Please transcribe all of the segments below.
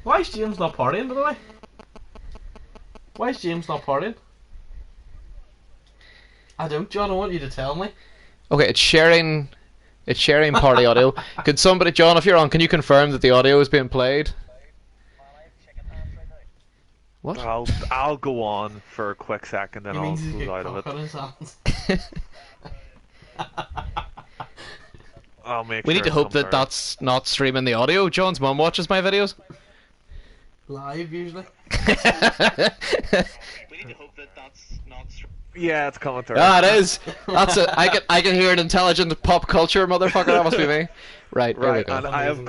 Why is James not partying, by the way? Why is James not partying? I don't, John. I want you to tell me. Okay, it's sharing party audio. Could somebody, John, if you're on, can you confirm that the audio is being played? What? I'll go on for a quick second and I'll close out of it. I'll make We need to hope that that's not streaming the audio. John's mum watches my videos. Live, usually. We need to hope that that's not Yeah, it's coming through. Ah, it is. That's it. I can hear an intelligent pop culture motherfucker. That must be me. Right, there we go. And I have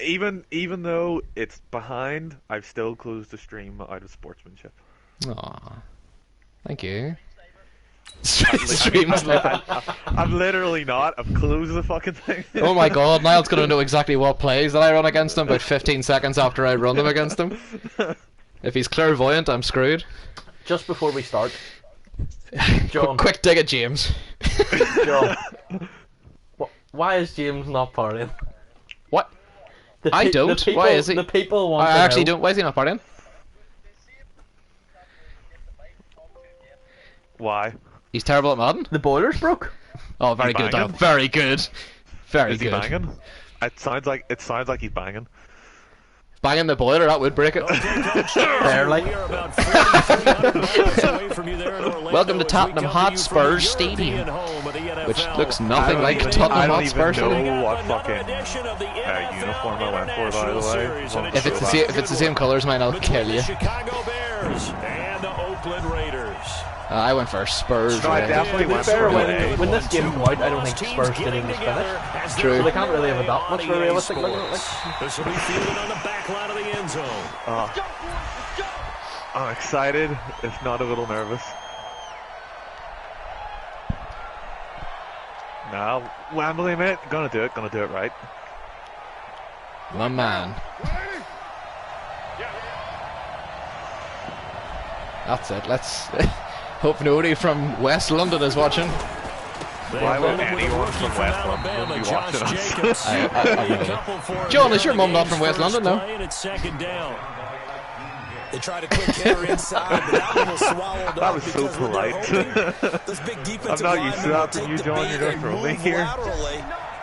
even though it's behind, I've still closed the stream out of sportsmanship. Aw, thank you. I'm literally not. I've closed the fucking thing. Oh my god, Niall's gonna know exactly what plays that I run against him about 15 seconds after I run them against him. If he's clairvoyant, I'm screwed. Just before we start, John. Quick dig at James. John. Why is James not partying? What? I don't. Why is he? The people want I to actually know. don't. Why is he not partying? Why? He's terrible at Madden. The boiler's broke. Oh, very good, Dom. Very good. Very Is good. he banging? It sounds like he's banging. Banging the boiler, that would break it. Barely. Welcome to Tottenham Hotspur Stadium, which looks nothing like Tottenham Hotspur Stadium. I don't even know what fucking uniform I went for, by the way. If it's the same colours, mine, I'll kill you. I went for Spurs. No, I definitely went for when this game came out, I don't think Spurs did even finish. True. So they can't really have that much of a realistic look at it. This will be fielded on the back line of the end zone. I'm excited, if not a little nervous. Now, Wembley, mate. Gonna do it right. My man. That's it. Let's hope nobody from West London is watching. Why would anyone from West London be watching us? John, is your mum not from West London, though? They tried a quick counter inside, but that one was swallowed That was so polite. I'm not used to that from you, John. You're going to throw me here.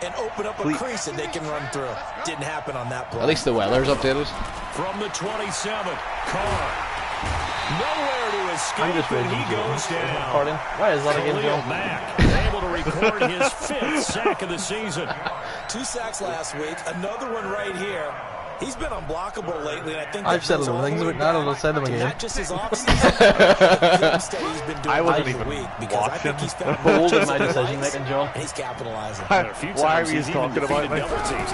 And open up a crease that they can run through. Didn't happen on that play. At least the weather's updated. From the 27, Carr. Nowhere to escape. I'm just ready he goes down. Why is that again, John? Mack able to record his 5th sack of the season. 2 sacks last week. Another one right here. He's been unblockable lately. I think I've said a little things about that, and I'll say them again. Not just his offseason. I wasn't even watching. Bold in my decision making, John. And he's capitalizing. Why are we talking about me?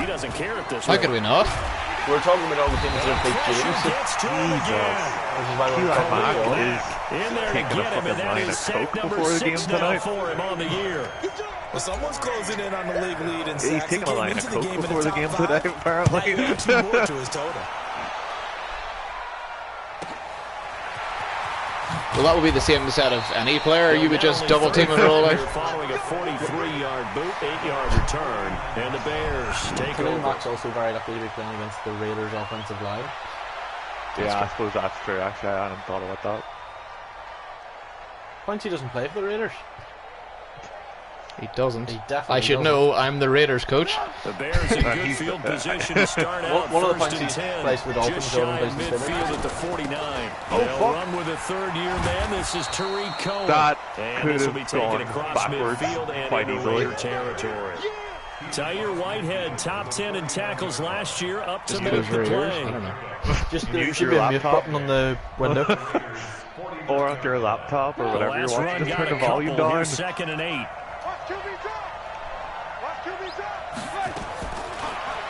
He doesn't care at this How could we not? We're talking about all the things that have played James. In there to get him, and that is sack number 6 now for him on the year. Well, someone's closing in on the league lead in sacks. He's taking a line of coke before the game today, apparently. That 2 more to his total. Well, that would be the same set of any player. You would just double team and roll out. Following a 43-yard boot, 8-yard return, and the Bears take over. Max also very lucky to be playing against the Raiders' offensive line. Yeah, I suppose that's true. Actually, I hadn't thought about that. Pointy doesn't play for the Raiders. He doesn't. He definitely I should know. I'm the Raiders coach. The Bears in good field position to start out. One of the first points and 10. plays for the Dolphins, Just the other shy one plays for the midfield at the 49. They'll run with a third-year man. This is Tariq Cohen. That and could this will be have taken gone across backwards midfield and quite into easily. Raider territory. Tyre Whitehead, top 10 in tackles last year, up to make the play. I don't know. Just there Use should your be a mute laptop. button on the window. Or on your laptop or whatever you're Last watching. run Just got turn a the volume couple. down. Here's 2nd and 8.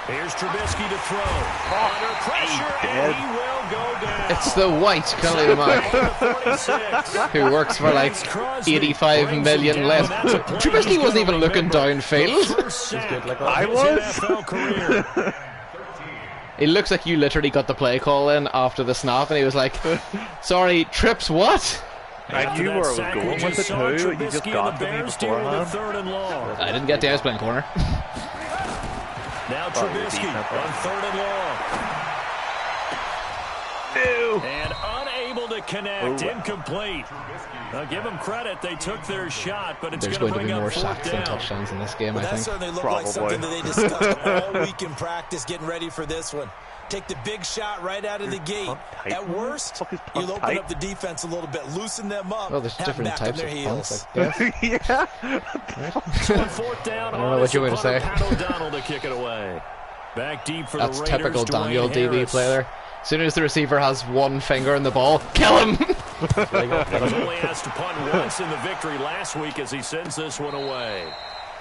Here's Trubisky to throw. Under pressure, and he will go down. It's the white Kelly Mack who works for like 85 million less. Trubisky wasn't even looking downfield. I was. It looks like you literally got the play call in after the snap, and he was like, "Sorry, trips what?" I knew where I was going with it too. You just got to me beforehand. I didn't get the ice playing corner. Now Trubisky on 3rd and long. No. And unable to connect. Incomplete. Now give them credit. They took their shot, but it's There's going to going to bring be more up 4th sacks than down. touchdowns in this game, Well, I that think. certainly looked Probably. like something that they discussed all week in practice, getting ready for this one. Take the big shot right out of the gate. At worst, you'll open up the defense a little bit, loosen them up, Well, there's have different them back on types their of punts, heels. I guess. Yeah. On 4th down, I don't know what you were going to say. Pat O'Donnell to kick it away. Back deep for That's the Raiders. typical Daniel Dwayne DB Harris. play there. As soon as the receiver has one finger in the ball, kill him! He was only asked to punt once in the victory last week as he sends this one away.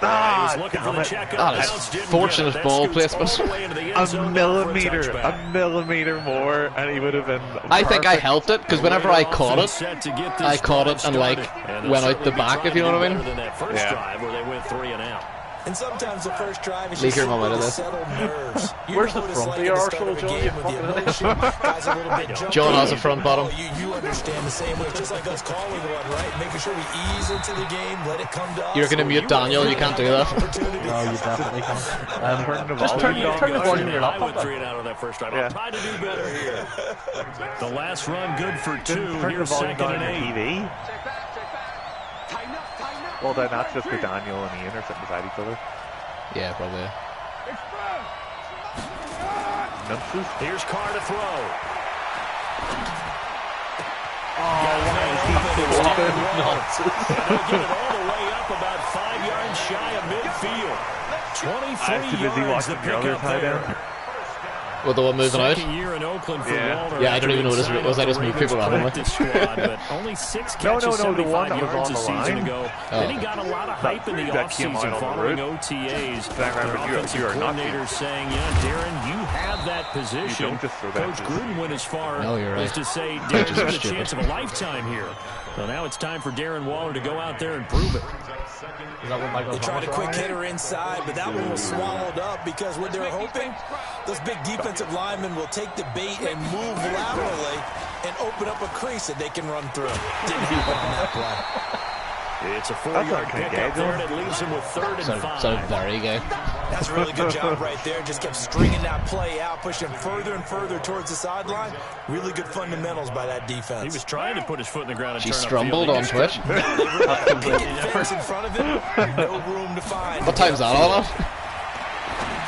He was looking for the checkup. that's Bounce, didn't fortunate get it. That ball scoots placement. all the way into the end zone now for A millimeter more, and he would have been. I think I helped it, because whenever I caught it, Set to get this I caught it and, like, started. went out the they'll certainly back, be if you know what I trying mean. to do better than that first Yeah. drive where they went 3 and out. And sometimes the first drive is Leave just your mum out of to this. settle nerves. You Where's know the what it's front like of at your the start arsehole, of a John? game You with the fucking emotion. Guys a little bit jumpy. John has a front bottom. You understand the same way. It's just like us calling one, right? Making sure we ease into the game, let it come to us. You're going to mute Daniel, you can't do that. No, you definitely can't. Just turn the volume of your I went laptop 3 and out on that first drive. Yeah. I'll try to do better here. The last run good for 2. Turn the Here's volume 2nd down and on 8. the TV. Well, then that's just the Daniel and Ian are sitting beside each other. Yeah, probably. Nonsense. Here's Carr to throw. Nonsense. They'll get it all the way up about 5 yards shy of midfield. 23 yards to pick up there. Well, the one moving out. Second year in Oakland for Yeah. Walter. Yeah, I don't even know what his route was. I just moved people randomly. Squad, but only 6 No, catches, the one 75 that was yards on a the season line. ago. Oh. Then he got a lot of hype in the that came out offseason on the following road. OTAs. Then I remember The you offensive are not coordinator saying, yeah, Darren, you have that position. don't just throw that Coach to- Gruden went as far No, you're as right. to say, Coaches Darren's are got a stupid. chance of a lifetime here. So now it's time for Darren Waller to go out there and prove it. Is that what Michael They tried a Thomas quick was? hitter inside, but that one was swallowed up because what they're hoping, those big defensive linemen will take the bait and move laterally and open up a crease that they can run through. Didn't happen on that play. It's a That's 4-yard not gonna pickup get there, him. and it leaves him with 3rd and 5. So very gay. That's a really good job right there. Just kept stringing that play out, pushing further and further towards the sideline. Really good fundamentals by that defense. He was trying to put his foot in the ground and She turn strumbled upfield. on Twitch. Fence in front of him, no room to find. What time's that on?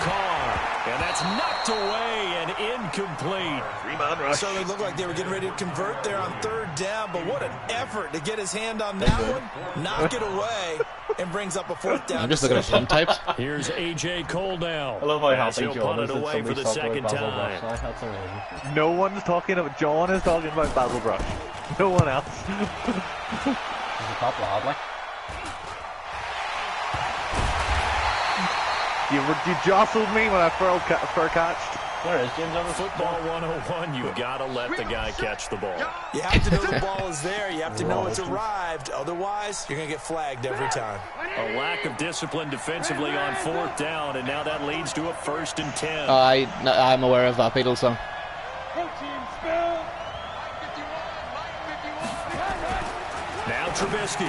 Carr, and that's knocked away and incomplete. 3-man rush. So it looked like they were getting ready to convert there on 3rd down, but what an effort to get his hand on that one, knock it away, and brings up a 4th down. I'm just looking at punt types. Here's A.J. Cole now. I love how As happy he'll John punt is it that away for somebody's the talking about second Basil time. Brush. That's amazing. No one's talking about. John is talking about Basil Brush. No one else. He's a top lad, like. You jostled me when I fur catched. Where is James Evans? Football 101, you got to let the guy catch the ball. You have to know the ball is there. You have to know it's arrived. Otherwise, you're going to get flagged every time. A lack of discipline defensively on 4th down, and now that leads to a 1st and 10. I'm aware of that Beatles song. Now Trubisky.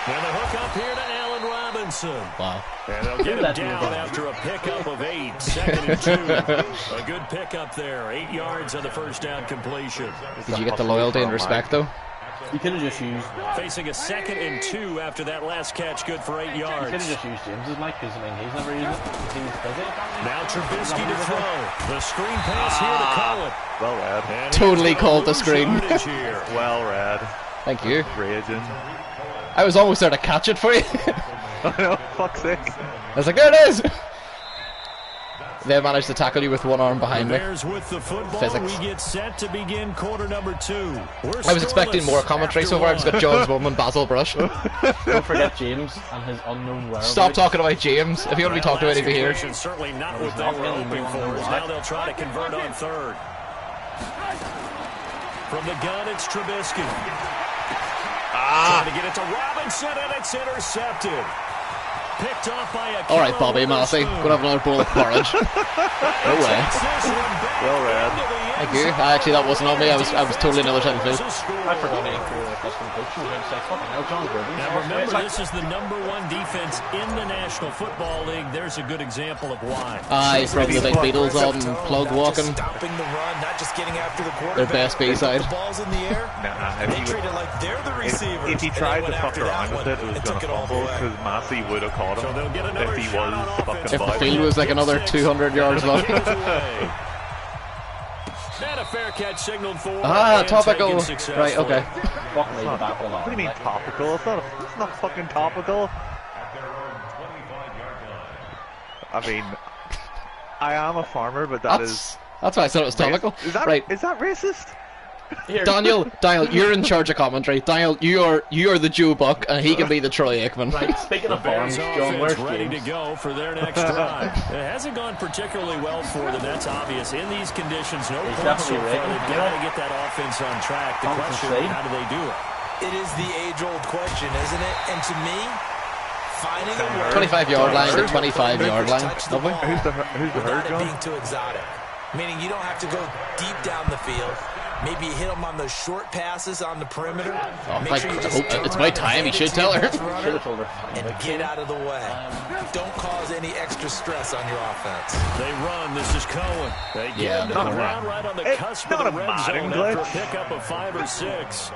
And the hook up here to Allen Robinson. Wow. And they'll get him down after a pickup of 8. 2nd and 2. A good pickup there. 8 yards on the first down completion. Did you get the loyalty and respect, though? You could have just used. Facing a 2nd and 2 after that last catch, good for 8 You could yards. have just used James's mic because I mean he's never used it. He was busy. Now Trubisky to throw. The screen pass here to Cohen. Well read. And Totally he's gonna called the lose screen. yardage here. Well read. Thank you. Raging. I was almost there to catch it for you. I know. Fuck's sake. I was like, there it is! They managed to tackle you with one arm behind The me. Bears with the football. Physics. We get set to begin quarter number 2. I was expecting more commentary so far. I've just got John's mum and Basil Brush. Don't forget James and his unknown whereabouts. Stop talking about James. If you want to be talking about anybody here. Certainly not what they were hoping for. Now they'll try to convert on 3rd. From the gun, it's Trubisky. Trying to get it to Robinson, and it's intercepted. picked off by a All right, Bobby Massey, go have another bowl of porridge. No way. Well read. Thank you. Actually, that wasn't on me. I was totally another type of food. I forgot to include the custom coach. She was going to say, fucking hell, John Gruden. Now remember, this is the #1 defense in the National Football League. There's a good example of why. Aye, from the big Beatles album, Plug Walking. Stopping the run, not just getting after the quarterback. Their best B-side. The ball's in the air. Nah, They treat it like they're the receiver. if he tried to fuck around with it, it was going to fumble because Massey would have caught him So they'll get another if he shot was on fucking offense. If the by. field was like another 200 yards long. And a fair catch signaled for. Ah, and topical. taken successfully. Right, okay. Fuck me, back on What do you mean topical? It's not fucking topical. I mean, I am a farmer, but That's why I said it was topical. Is that Right. Is that racist? Here. Daniel, you're in charge of commentary. Daniel, you are the Joe Buck, and he can be the Troy Aikman. Right, speaking of farms, John, where's ready to James? go for their next drive. It hasn't gone particularly well for them. That's obvious. In these conditions, no He's points so definitely far. rigging. They've got to get that offense on track. The question, how do they do it? It is the age-old question, isn't it? And to me, finding a way 25-yard line to 25-yard line. touch the Lovely. ball Who's the without herd, it John? being too exotic. Meaning you don't have to go deep down the field. Maybe hit them on those short passes on the perimeter. Oh, Make I sure you just hope turn it's my and time. hand He it should to tell your her. best runner Should have told her. and get out of the way. Don't cause any extra stress on your offense. They run. This is Cohen. They get Yeah, into not the a ground run. right on the It's cusp not of a the red Madden zone after a glitch. pickup of 5 or 6.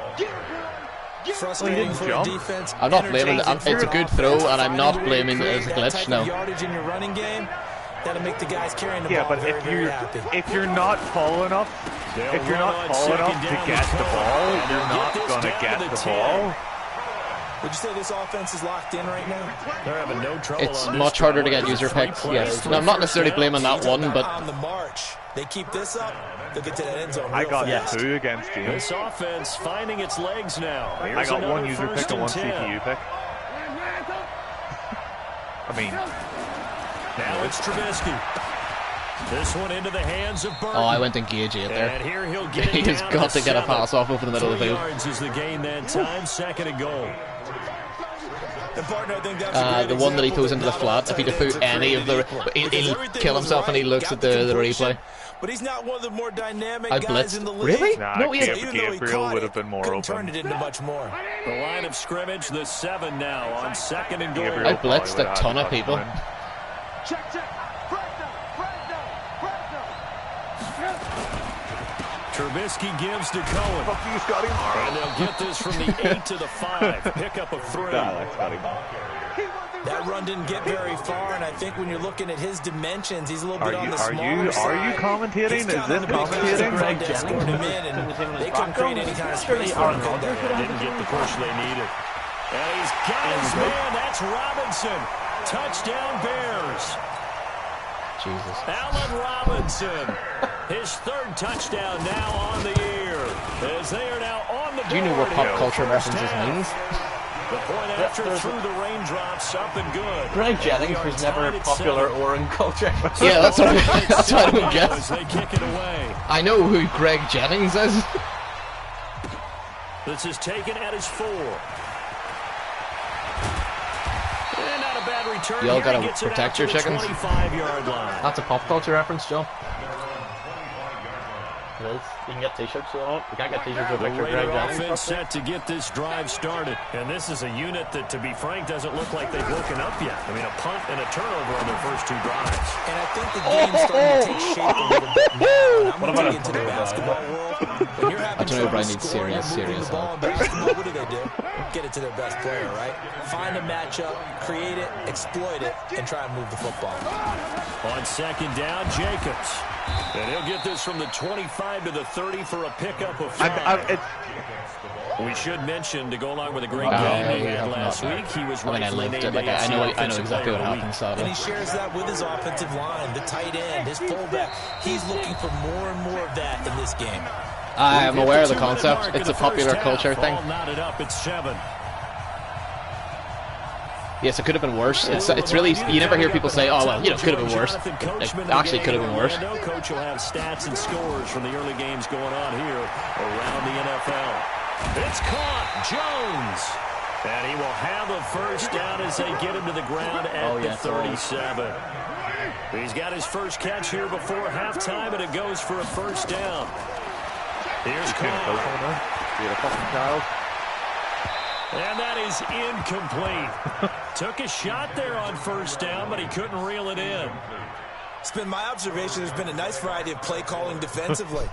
Frustrating didn't for jump. a defense. I'm not blaming it. Entertaining It's a for good an throw, offense. and I'm not Finding a way to blaming it as a create glitch, that type no. of yardage in your running game, that'll make the guys carrying the Yeah, ball but very, very happy. if you're not tall enough, if you're not tall enough to get the ball, you're not gonna get the ball. Would you say this offense is locked in right now? They're having no trouble. It's on this much harder to drive. get user Three picks, plays, yes. three And I'm not first necessarily downs. blaming that one, Not but on the march. They keep this up, they'll get to that end zone I real got fast. 2 against James. This offense finding its legs now. I Here's got another 1 user first pick and 1 and 10. CPU pick. I mean, Now it's Trubisky. This one into the hands of Burton. oh, I went engage 8 there. And here he'll get it He has down got to get a 7. pass off over the middle of the 3 field. yards is the gain that time. 2nd and goal. And partner, I think that's a great The one that he example throws into the not flat, if he'd have put any of the... He'll kill himself and he looks at the replay. But he's not one of the more dynamic I guys blitzed. in the league. Really? nah, No, he is. Even though he Gabriel caught would it, have been more couldn't turn open. it into much more. The line of scrimmage, the 7 now on 2nd and goal. Gabriel I probably blitzed would a have ton had of the people. touchdown. Trubisky gives to Cohen. Fuck you, Scotty. And they'll get this from the 8 to the 5. Pickup of 3. Scotty. That run didn't get very far, and I think when you're looking at his dimensions, he's a little bit on the Are smaller you side. commentating? He's Is counting this on the big guys commentating? up front that Greg scored him in, and they couldn't create any kind of space for him. could they? Didn't get the push they needed. And he's got his man. That's Robinson. Touchdown Bears. Jesus. Allen Robinson. His 3rd touchdown now on the year. As they are now on the board. Do you know what pop here. culture references means? The point after through the raindrops, up and good. Greg Jennings was never popular or in culture. Yeah, that's what I don't get. As they kick it away. I know who Greg Jennings is. This is taken at his 4. And not a bad return. Y'all Here gotta he gets it protect out your to the chickens. 25-yard line. That's a pop culture reference, Joe. It is. You can get t-shirts with it. You can't get t-shirts with a The picture of Raider Greg Jennings. offense set to get this drive started. And this is a unit that, to be frank, doesn't look like they've woken up yet. I mean, a punt and a turnover on their first 2 drives. And I think the game's starting to take shape a little bit now. And I'm going to dig into the basketball world. When you're having I don't know, trouble Brian needs scoring or serious moving the ball in basketball, what do? Get it to their best player, right? Find a matchup, create it, exploit it, and try and move the football. On 2nd down, Jacobs. And he'll get this from the 25 to the 30 for a pickup of 5. We should mention, to go along with a great game they had last week, he was I mean, I rightfully lived it. named Like, I AFC know Offensive exactly what Player of the happened, Week. sadly. And he shares that with his offensive line, the tight end, his fullback. He's looking for more and more of that in this game. I am We've hit aware of the the 2-minute concept. mark in It's the a popular first culture half. thing. All knotted up, it's 7. Yes, it could have been worse. It's really, you never hear people say, oh, well, you know, it could have been worse. It actually could have been worse. Coach will have stats and scores from the early games going on here around the NFL. It's caught. Jones. And he will have a first down as they get him to the ground at the 37. He's got his first catch here before halftime, and it goes for a first down. Here's Carr. And that is incomplete. Took a shot there on first down, but he couldn't reel it in. It's been my observation. There's been a nice variety of play calling defensively.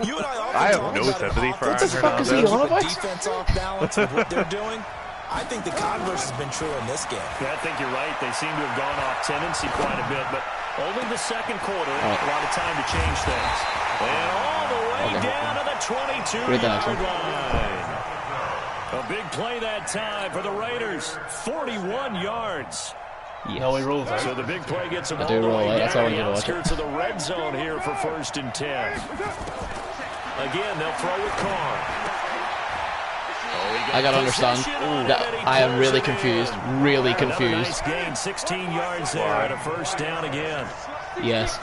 You and I often I have talk no about sympathy for offense Aaron with Hernandez. defense off balance of what they're doing. I think the converse has been true in this game. Yeah, I think you're right. They seem to have gone off tendency quite a bit, but only the second quarter, a lot of time to change things. And all the way down to the 22-yard line. A big play that time for the Raiders. 41 yards. Yes. No, he rolls out. So the big play gets him all do the roll way out. That's down all the you watch. outskirts of the red zone here for 1st and 10. Again, they'll throw with Carr. I gotta understand that I am really confused. Really confused. Nice gain, 16 yards there at a first down again. Yes.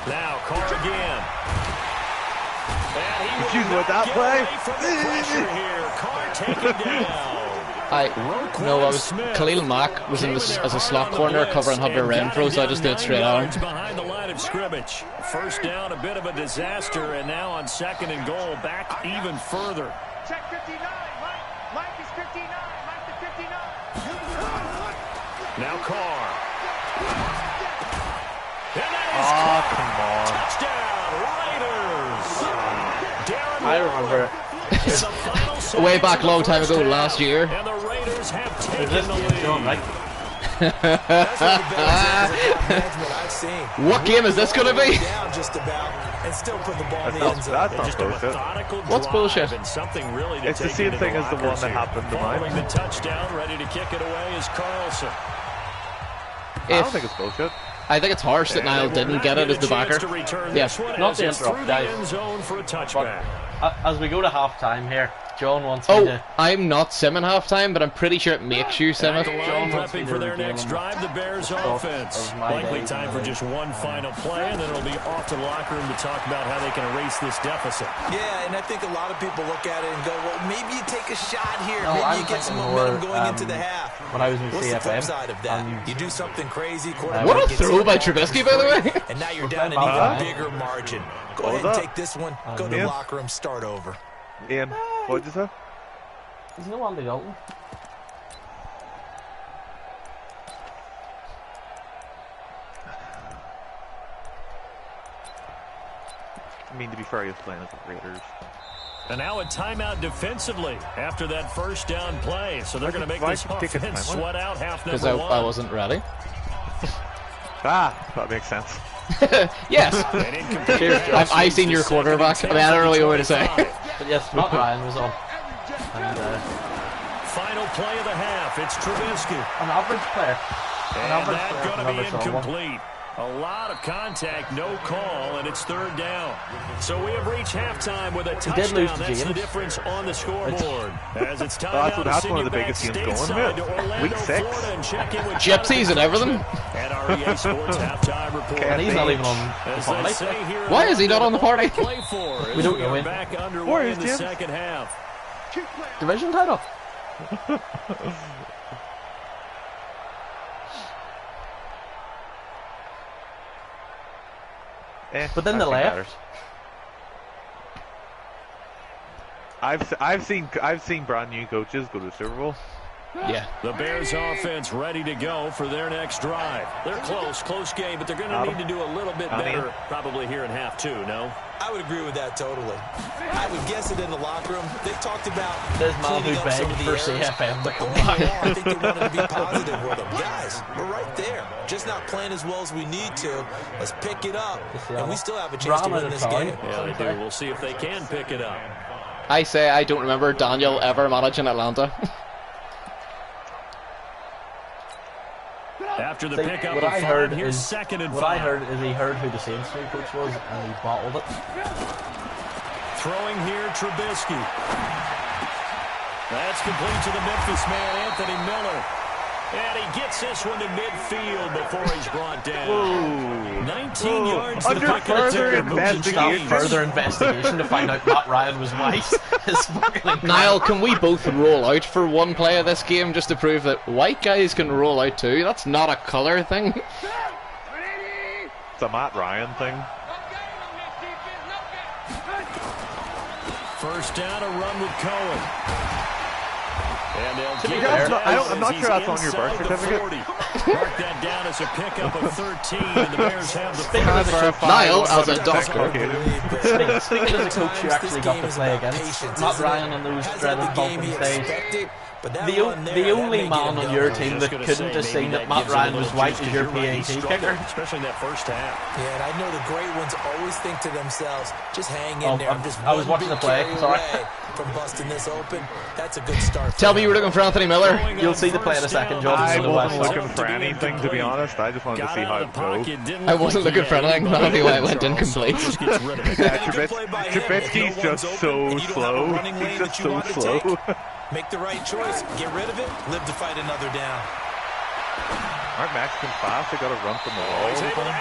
Now Carr again. Confused with that play. Carr taken down. Khalil Mack was in this as a slot corner covering Hunter Renfro, so I just did it straight on. Behind the line of scrimmage. First down, a bit of a disaster, and now on 2nd and goal, back even further. Check 59. Mike is 59. Mike is 59. Now Carr. And that is come on. touchdown, Raiders. I remember it. Way back a long time ago, last year. And the Raiders have taken Is this the game lead. going, right? That's one of the best management I've seen. What game is this going to be? Down just about, and still put the ball in the end zone. That's not Just a bullshit. methodical What's drive bullshit? and something really to It's the take same into thing as the one lockers that here. happened to mine. Following the touchdown, ready to kick it away is Carlson. I don't think it's bullshit. I think it's harsh that Niall didn't get it as the backer. Yeah, not to interrupt, guys. End zone for a But touchback. as we go to half-time here, John wants me to... I'm not simming halftime, but I'm pretty sure it makes you sim At the it. line, John wants me prepping to for their redeem next him. drive, the Bears offense. of my Likely days time in for the just one final play, and then it'll be off to the locker room to talk about how they can erase this deficit. Yeah, and I think a lot of people look at it and go, well, maybe you take a shot here. No, maybe I'm you get some thinking momentum more, going into the half. when I was in What's the flip CFM, side of that? You do something crazy. What a throw by Trubisky, by the way. And now you're down an even bigger margin. Go ahead and take this one. Go to the locker room. Start over. Ian, what did you say? There's no Andy Dalton. I mean, to be fair, he was playing as the Raiders. And now a timeout defensively after that first down play. So they're going to make this offense sweat out half Because number one. I wasn't ready. That makes sense. Yes. I've seen your quarterback. I mean, I don't really know what to say. But yes, Matt Ryan was on. And Final play of the half. It's Trubisky. an average player. And that's going to be never saw one. incomplete. A lot of contact, no call, and it's 3rd down. So we have reached halftime with a touchdown. lose to That's the James. difference on the scoreboard. As it's time That's now to that's send one of you the back biggest games going stateside with. to Orlando, Week 6. Florida, and check in with Gypsies and everything. at our EA Sports halftime report. And he's not even on the As they party. say here Why is he not on the party? play for as We don't we know are him. back underway Where in is the Jim? second half. Division title. But then I've the seen left. better. I've seen brand new coaches go to the Super Bowl. Yeah. The Bears offense ready to go for their next drive. They're close game, but they're going to need to do a little bit better probably here in half two, no? I would agree with that totally. I would guess it in the locker room. They talked about There's man who cleaning up some begged of the for errors. CFM to come Overall, back. I think they wanted to be positive with them. Guys, we're right there. Just not playing as well as we need to. Let's pick it up, and we still have a chance to win this game. Yeah, they do. We'll see if they can pick it up. I say I don't remember Daniel ever managing Atlanta. After the See, pickup what of I 5, heard here's is 2nd and 5. what I heard is he heard who the Saints new coach was and he bottled it. Throwing here, Trubisky. That's complete to the Memphis man, Anthony Miller. And he gets this one to midfield before he's brought down. 19 yards to Under the further investigation. Further investigation to find out Matt Ryan was white. Is fucking Niall, can we both roll out for one play of this game just to prove that white guys can roll out too? That's not a colour thing. It's a Matt Ryan thing. First down, a run with Cohen. And they'll To be give fair, it to I'm not Evans. sure that's on your He's birth inside the certificate. 40. Mark that down as a pickup of 13, and the Bears have the Speaking as a coach, Niall, as a doctor. speaking as a coach, you actually got to play against Matt Ryan on those dreaded Dolphins days. The only man on your team that couldn't have seen that Matt Ryan was white is your PAT kicker. Especially in that first half. Yeah, and I know the great ones always think to themselves, just hang in there. I was watching the play, sorry. From busting this open, that's a good start. Tell me you were looking for Anthony Miller. You'll see the play in a second, John. I on the wasn't west. looking for anything, to be honest. I just wanted to see how it goes. I wasn't looking for anything. That'll be why I went incomplete. Trubisky's just so slow. He's just so slow. Make the right choice. Get rid of it. Live to fight another down. Aren't Mexicans fast? They got to run from the wall all the time.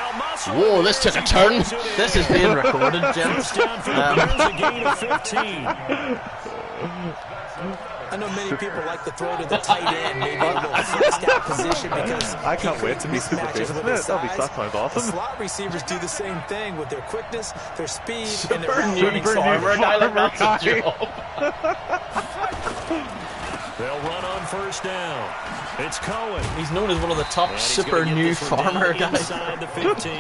Whoa, this took a turn. This is being recorded, gents. Down for the Bears, a gain of 15. I know many people like to throw to the tight end, maybe a little flexed out position because I can't wait to be super mismatches big. with his That'll be size. that sounds The awesome. slot receivers do the same thing with their quickness, their speed, and their Super route new running farmer guy like farmer that's a guy. job. They'll run on first down. It's Cohen. He's known as one of the top And he's super gonna get new this one farmer down guys. inside the 15.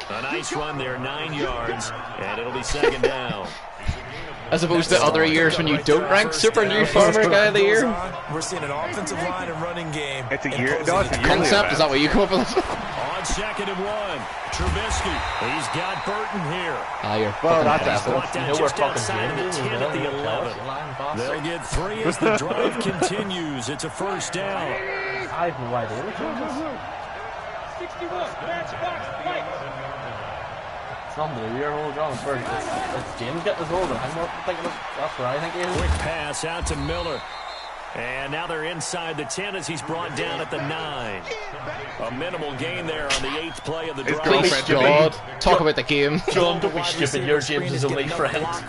A nice run there, 9 yards, and it'll be second down. As opposed to other years when you don't rank super new farmer guy of the year. We're seeing an offensive line and running game. It's a year. No, it's a yearly Concept, is that event. what you come up with? On second and 1, Trubisky. He's got Burton here. Ah, you're Well, fucking that's bastard. Brought down You know we're just fucking outside of the James, 10 at the 11. They'll get 3 as the drive continues. It's a first down. I have no idea what James is. 61, match box, fight. It's not the year old John. It's James getting his hold. I'm not thinking of, that's where I think he is. Quick pass out to Miller. And now they're inside the 10 as he's brought down at the 9. A minimal gain there on the 8th play of the drive. Please, God, talk about the game. John, don't be stupid. You're James's only friend. How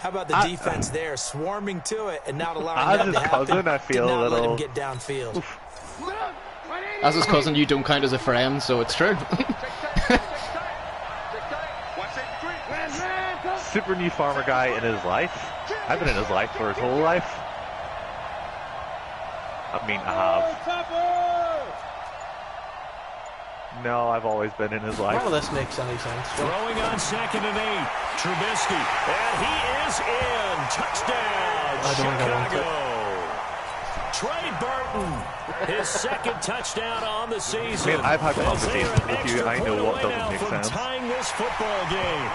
about the defense there, swarming to it and not allowing As that his to happen? cousin, I feel Did a not let him little. get downfield. As his cousin, you don't count as a friend, so it's true. Super new farmer guy in his life. I've been in his life for his whole life. I mean, I have. No, I've always been in his life. None of this makes any sense. Throwing on second and 8. Trubisky. And he is in. Touchdown, I don't think I want Chicago. Trey Burton, his second touchdown on the season. I mean, I've had As conversations they're an with you, and I extra know what point away doesn't now make from sense. tying this football game.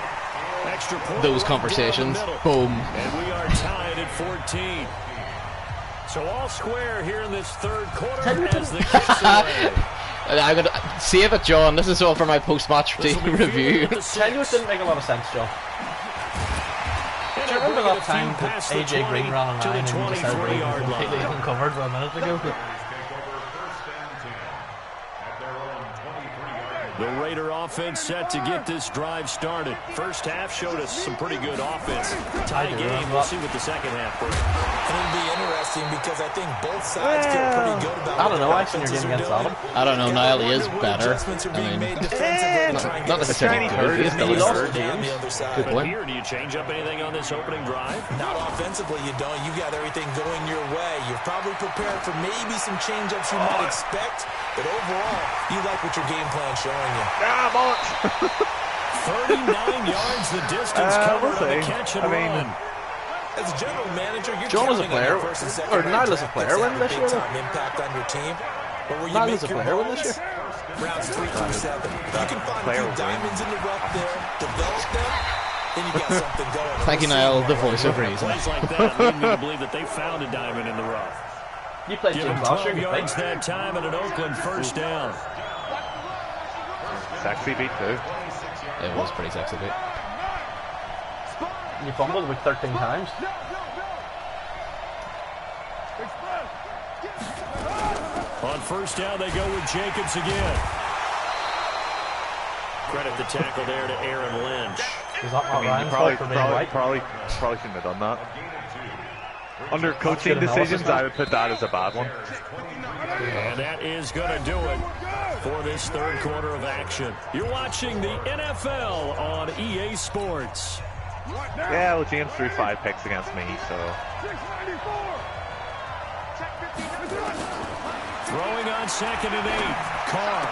Extra point Those right conversations. down the middle. Boom. And we are tied at 14. So all square here in this third quarter as the kicks away. I'm gonna save it, John. This is all for my post-match This will be review. fielded at the Tell you it 6. didn't make a lot of sense, John. Do you remember that time that AJ Green ran a to line the and we decided we 23-yard were completely line. uncovered a minute ago? The Raider offense set to get this drive started. First half showed us some pretty good offense. Tie game. We'll see what the second half brings. And it'll be interesting because I think both sides feel pretty good about I don't know. what I've seen your offenses game are against doing. Adam. I don't know, Niall, he is better. Adjustments are being I made mean, defensively to try and not get necessarily the good, he's maybe still lost hurt. it on the other side. Good But point. here, do you change up anything on this opening drive? Not offensively, you don't. You got everything going your way. You're probably prepared for maybe some change-ups you might expect, but overall, you like what your game plan's showing you. Ah, bollocks! 39 yards the distance covered we'll on the see. catch and I mean, run. As a general manager, you're John is a counting on player, your first and second or round Niall is a draft player picks to when have this a year, big-time impact on your team. But where you Niall make is a your player when this bones, year. rounds 3 through 7. You can find player good wins. diamonds in the rough there, develop them, then you got something going. Thank you, Niall, the voice of reason. Plays like that lead me to believe that they found a diamond in the rough. You played Give him James last year, 12 you yards think? that time and an Oakland first down. Sexy beat too. It was pretty sexy, bit. You fumbled about 13 times. On first down, they go with Jacobs again. Credit the tackle there to Aaron Lynch. Is that I mean, you probably shouldn't have done that. Under coaching decisions, I would put that as a bad one. And that is going to do it for this third quarter of action. You're watching the NFL on EA Sports. Yeah, well, James threw 5 picks against me, so... Throwing on 2nd and 8. Carr.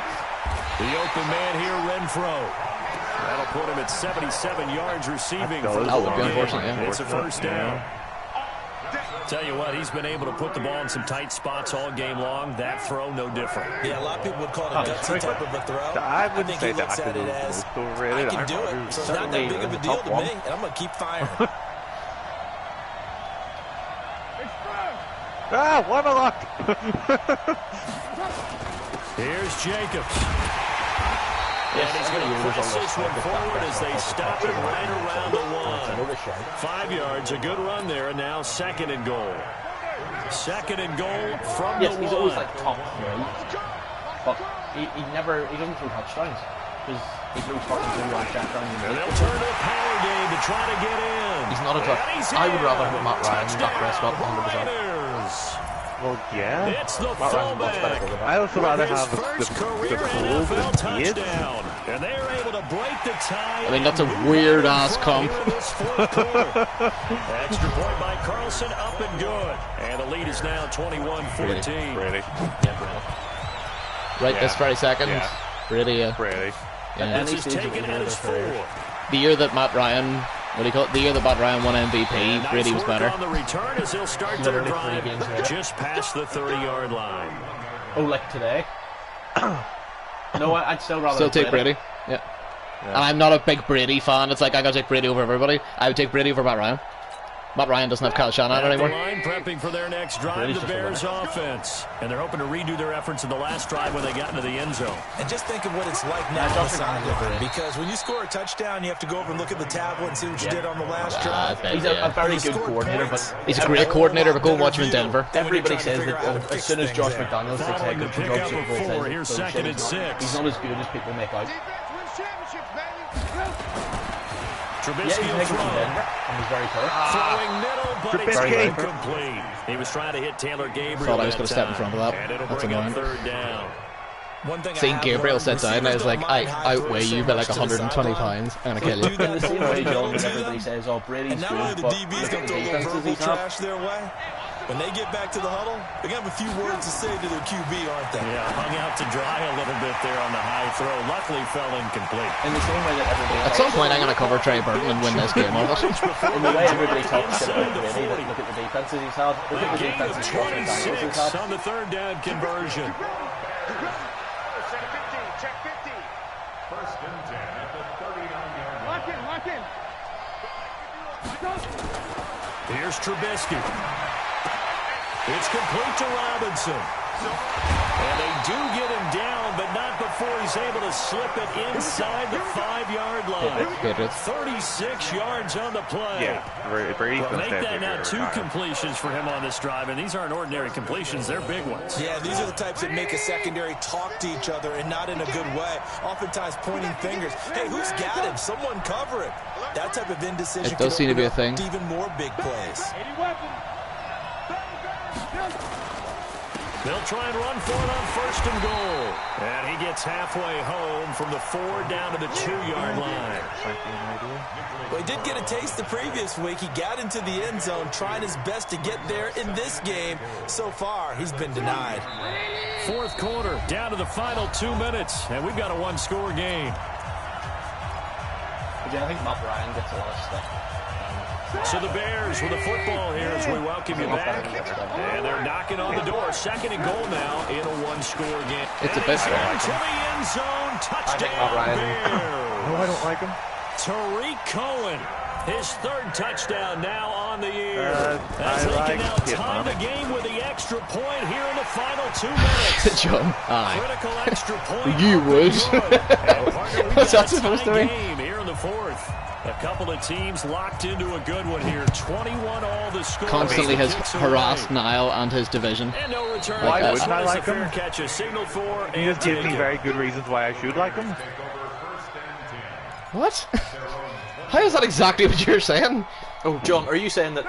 The open man here, Renfro. That'll put him at 77 yards receiving. That would be unfortunate, yeah. It's a first down. Tell you what, he's been able to put the ball in some tight spots all game long. That throw, no different. Yeah, a lot of people would call it a gutsy type of a throw. I wouldn't say that. At it as, I can do it, so it's not that big of a deal to me, and I'm going to keep firing. What a luck! Here's Jacobs. And he's going to press this one forward as they stop it right around the 1. 5 yards, a good run there, and now 2nd and goal. 2nd and goal from the 1. He's always like top 3, but he doesn't throw touchdowns because he throws fucking 2-yard touchdowns. And they'll turn to a power game to try to get in. He's not a touch. I would rather have Matt Ryan than Dak Prescott 100%. Well, yeah. It's the fullback. I also rather have the NFL touchdown. And they are able to break the tie. I mean, that's a weird-ass comp. Extra point by Carlson, up and good. And the lead is now 21-14. Really? Right this very second. Yeah. Really, Really? yeah. This is taken at his 4. The year that Matt Ryan... What do you call it? The year that Matt Ryan won MVP, nice really was better. On the return as he'll start their drive just past the 30-yard line. Oh, like today? No, I'd still rather Still take Brady. Yeah. And I'm not a big Brady fan. It's like I gotta take Brady over everybody. I would take Brady over Matt Ryan. Matt Ryan doesn't have Kyle Shanahan anymore. The line prepping for their next drive, the Bears offense. And they're hoping to redo their efforts in the last drive when they got into the end zone. And just think of what it's like now on the sideline. Because when you score a touchdown, you have to go over and look at the tablet and see what you did on the last drive. He's a very good coordinator, but he's a great coordinator, but go and watch him in Denver. Everybody says that as soon as Josh McDaniels takes head coaching job, Super Bowl says here's 2nd and 6. He's not as good as people make out. Trubisky he's from Denver, and he's very clear. Throwing middle, but it's incomplete. He was trying to hit Taylor Gabriel. Thought I was going to step in front of that. And it'll That's bring annoying. up 3rd down. Seeing Gabriel sit down, I was like, I outweigh you by like 120 pounds. I'm going to kill you. In the same way, John, when everybody says, oh, Brady's good, but look at the defenses he's had. When they get back to the huddle, they're going to have a few words to say to their QB, aren't they? Yeah, hung out to dry a little bit there on the high throw. Luckily fell incomplete. In the same way that everybody... At some point, I'm going to cover Trey Burton and win this game. In the way everybody talks about Brady, look at the defenses he's had. Look at the defenses Josh McDaniels he's had. On the 3rd down conversion. Check 50. First and 10 at the 39-yard line. Lock in. Here's Trubisky. It's complete to Robinson. And they do get him down, but not before he's able to slip it inside the 5-yard line. 36 yards on the play. Yeah, Brady's going to make that now 2 completions for him on this drive, and these aren't ordinary completions. They're big ones. Yeah, these are the types that make a secondary talk to each other, and not in a good way. Oftentimes pointing fingers. Hey, who's got him? Someone cover it. That type of indecision it does seem to be a thing. Even more big plays. They'll try and run for it on 1st and goal. And he gets halfway home from the 4 down to the 2-yard line. Well, he did get a taste the previous week. He got into the end zone, trying his best to get there in this game. So far, he's been denied. 4th quarter, down to the final 2 minutes, and we've got a 1-score game. Again, I think Matt Ryan gets a lot of stuff. So the Bears with the football here as we welcome you back. And they're knocking on the door. 2nd and goal now in a 1-score game. It's a bit to the end zone. Touchdown, Bears. No, I don't like him. Tariq Cohen, his 3rd touchdown now on the year. As they can now tie the game with the extra point here in the final 2 minutes. John, critical extra point. You would. What's that supposed to mean? Game here in the 4th. A couple of teams locked into a good one here. 21 all the score. Constantly has harassed Niall and his division. And no return. Why wouldn't I like him? Catch a signal for. You just give me very good reasons why I should like him. What? How is that exactly what you're saying? Oh, John, are you saying that...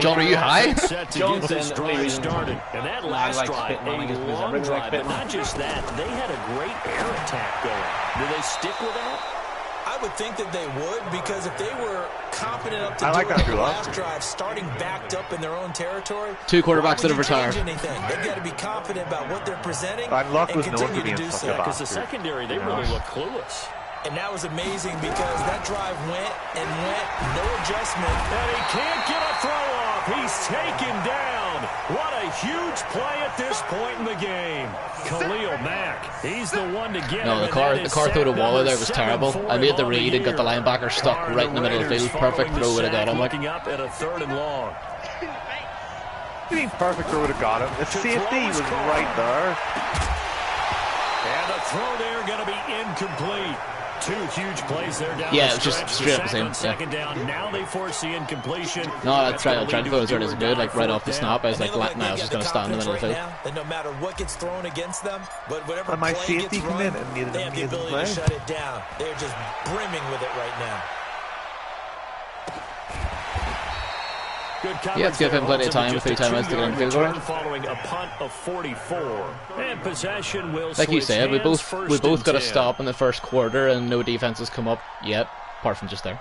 John, are you high? John saying that only reason started. And that last drive, a long drive, but not just that. They had a great air attack going. Do they stick with that? I would think that they would, because if they were confident up to do the last drive, starting backed up in their own territory, 2 quarterbacks that have retired. They've got to be confident about what they're presenting and continue to do so. Because the secondary, they really look clueless. And that was amazing because that drive went and went, no adjustment. And he can't get a throw off. He's taken down. What a huge play at this point in the game. Khalil Mack, he's the one to get No, the car through the wall there was terrible. I made the read and got the linebacker stuck right in the middle of the field. Perfect throw would have got him. Looking up at a 3rd and long. You mean perfect throw would have got him? The safety was right there. And the throw there going to be incomplete. 2 huge plays there down yeah, it was just straight up the same. Second down. Now they force the incompletion. No, that's right. I tried to go as good, like right off the snap. I was like, nah, I was just going to stand in the middle of the field. And no matter what gets thrown against them, but whatever my play safety gets come run, in and made they have the ability to shut it down. They're just brimming with it right now. Yeah, let's give him plenty of time with 3 timeouts to get in field goal range. Following a punt of 44, and possession will like you said, we both got to 10. stop in the first quarter, and no defense has come up yet, apart from just there.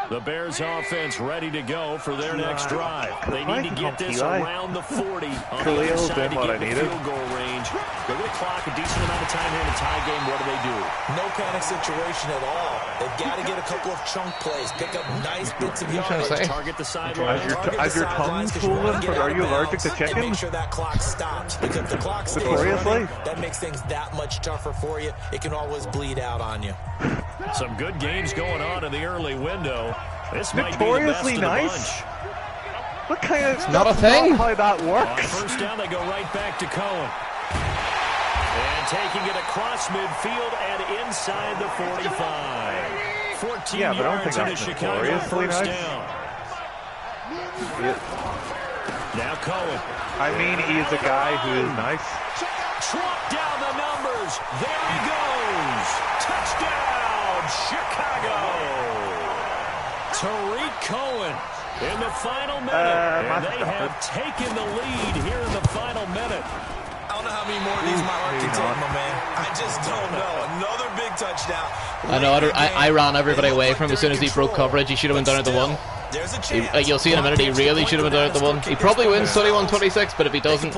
The Bears offense ready to go for their next drive. They need to get this around the 40 on the other side to get the field goal range. They're going to clock a decent amount of time here in a tie game. What do? No panic situation at all. They've got to get a couple of chunk plays, pick up nice bits of yardage. Target the sideline. As your tongue swollen, but are you allergic to chicken? Make sure that clock stops, because if the clock stays running, that makes things that much tougher for you. It can always bleed out on you. Some good games going on in the early window. This might notoriously be the best nice. of the bunch. What kind of not a thing? How that works? On first down, they go right back to Cohen. And taking it across midfield and inside the 45. 14 yards into Chicago first down. Now Cohen. I mean, he is a guy who is nice. Trot down the numbers. There he goes. Touchdown, Chicago. Tariq Cohen in the final minute. And they have taken the lead here in the final minute. I don't know how many more of these my heart can take, my man. I just don't know. Another big touchdown. I know. I ran everybody away from him as soon as he broke coverage. He should have been done at the 1. There's a chance. You'll see in a minute, he really should have been done at the 1. He probably wins 31-26, but if he doesn't...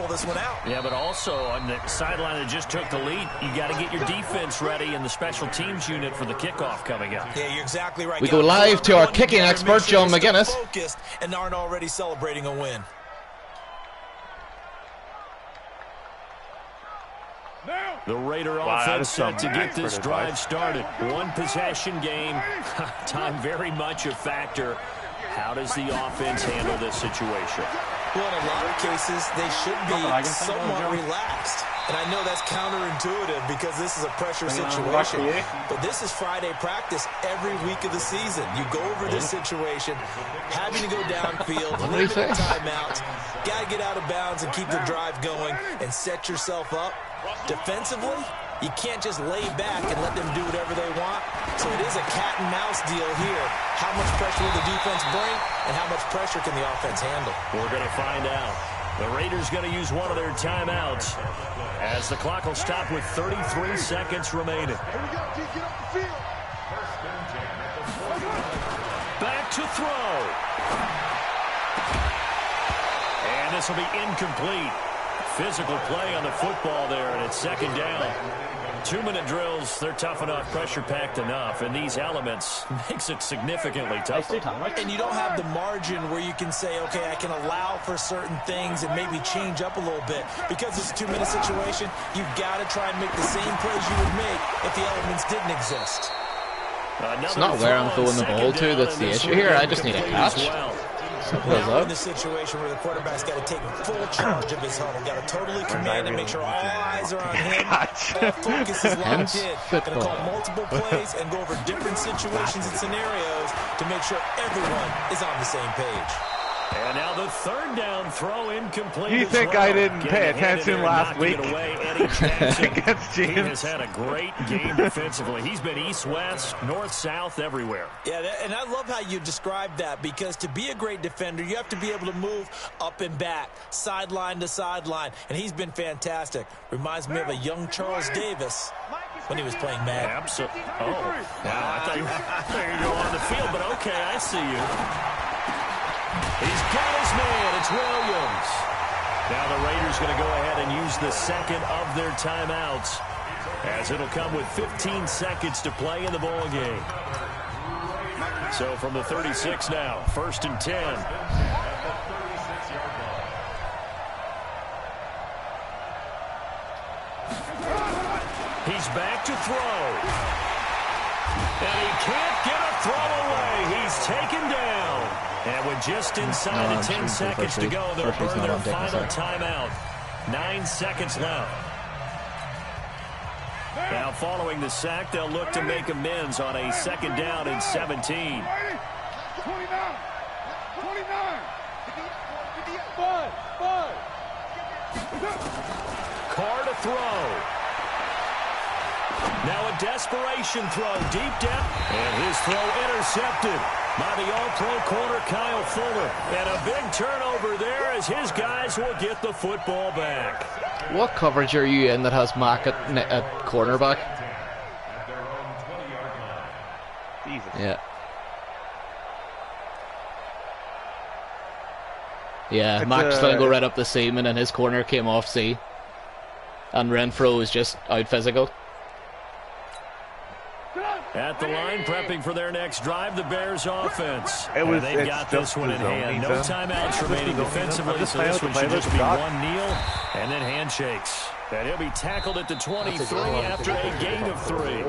Yeah, but also on the sideline that just took the lead, you got to get your defense ready and the special teams unit for the kickoff coming up. Yeah, you're exactly right. We go live to our kicking expert, John McGuinness. Focused and aren't already celebrating a win. The Raider offense set to get this drive started. 1 possession game. Time very much a factor. How does the offense handle this situation? Well, in a lot of cases, they should be somewhat relaxed. And I know that's counterintuitive because this is a pressure situation. But this is Friday practice every week of the season. You go over this situation, having to go downfield, limited timeouts, got to get out of bounds and keep the drive going and set yourself up. Defensively, you can't just lay back and let them do whatever they want. So it is a cat and mouse deal here. How much pressure will the defense bring, and how much pressure can the offense handle? We're going to find out. The Raiders going to use one of their timeouts as the clock will stop with 33 seconds remaining. Back to throw. And this will be incomplete. Physical play on the football there, and it's second down. 2-minute drills, they're tough enough, pressure-packed enough, and these elements makes it significantly tougher. And you don't have the margin where you can say, okay, I can allow for certain things and maybe change up a little bit. Because it's a 2-minute situation, you've got to try and make the same plays you would make if the elements didn't exist. It's not where I'm throwing the ball to that's the issue here. I just need a catch. Now in the situation where the quarterback's got to take full charge of his huddle, got to totally command and make sure all eyes are on him, all focus is locked in. Going to call multiple plays and go over different situations and scenarios to make sure everyone is on the same page. And now the third down throw incomplete. You think I didn't pay attention last week against James? He has had a great game defensively. He's been east-west, north-south, everywhere. Yeah, and I love how you described that, because to be a great defender, you have to be able to move up and back, sideline to sideline, and he's been fantastic. Reminds me of a young Charles Davis when he was playing Madden. Absolutely. Oh, wow. I thought you were going on the field, but okay, I see you. He's got his man. It's Williams. Now the Raiders going to go ahead and use the second of their timeouts, as it'll come with 15 seconds to play in the ball game. So from the 36 now, 1st and 10. He's back to throw. And he can't get a throw away. He's taken down. And with just inside of 10 seconds to go, they'll burn their final timeout. 9 seconds left. Now following the sack, they'll look to make amends on a 2nd down and 17. 29. Carr to throw. Now a desperation throw deep down. And his throw intercepted by the All-Pro corner, Kyle Fuller. And a big turnover there as his guys will get the football back. What coverage are you in that has Mack at cornerback? Jesus. Yeah. Yeah, Mack's trying to go right up the seam, and then his corner came off C. And Renfro was just out physical. At the line, prepping for their next drive, the Bears offense. They've got this one in hand. No timeouts remaining defensively, so this one should just be one kneel and then handshakes. And he'll be tackled at the 23 after a gain of 3.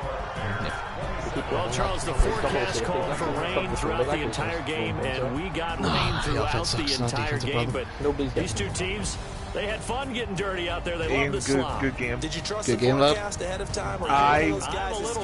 Well, Charles, the forecast called for rain throughout the entire game, and we got rain throughout the entire game. But these two teams, they had fun getting dirty out there. They love the slop. Good game. Did you trust the forecast ahead of time? I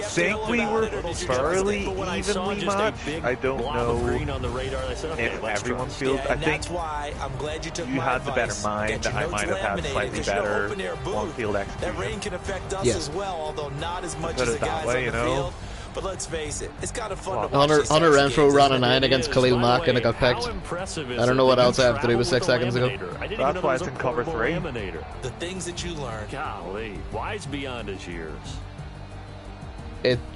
think we were fairly evenly matched. I don't know if everyone feels. I think that's why I'm glad you took you had the better mind. I might have had slightly better on-field execution. That rain can affect us as well, although not as much as the guys on the field. But let's face it, it's kind of fun to watch. Hunter Renfro ran a 9 against Khalil Mack and it got picked. I don't know what else I have to do with 6 seconds ago. That's why it's in cover 3. The things that you learn. Golly, wise beyond his years.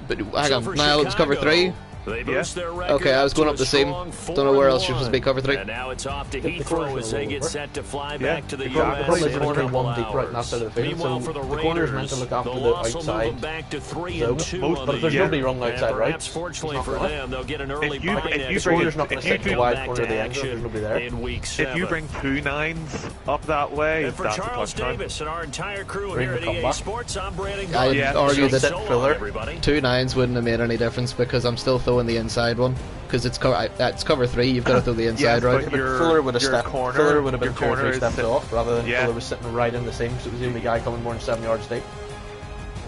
But hang on, now it's cover 3. Okay, I was going up the seam. Don't know where else you're supposed to be cover 3. And now it's off to Heathrow as they get set to fly back to the U.S. Probably the corner one deep right after the field, so the corner's meant to look after the outside. But if there's nobody wrong outside, right? Fortunately for them, they'll get an early the corner's not going to sit in the wide corner of the end zone. There's nobody there. If you bring 2 9s up that way, and for that's Charles a touchdown. Davis and our entire crew here at EA Sports, I'm Brandon. I'd argue that filler. 2 9s wouldn't have made any difference because I'm still throwing the inside one. Because it's cover 3, you've got to throw the inside, right? But Fuller would have been 2 or 3 steps off, rather than Fuller was sitting right in the seam, so it was the only guy coming more than 7 yards deep.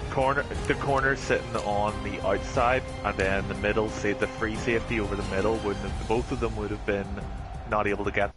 The corner's sitting on the outside, and then the middle, say the free safety over the middle, both of them would have been not able to get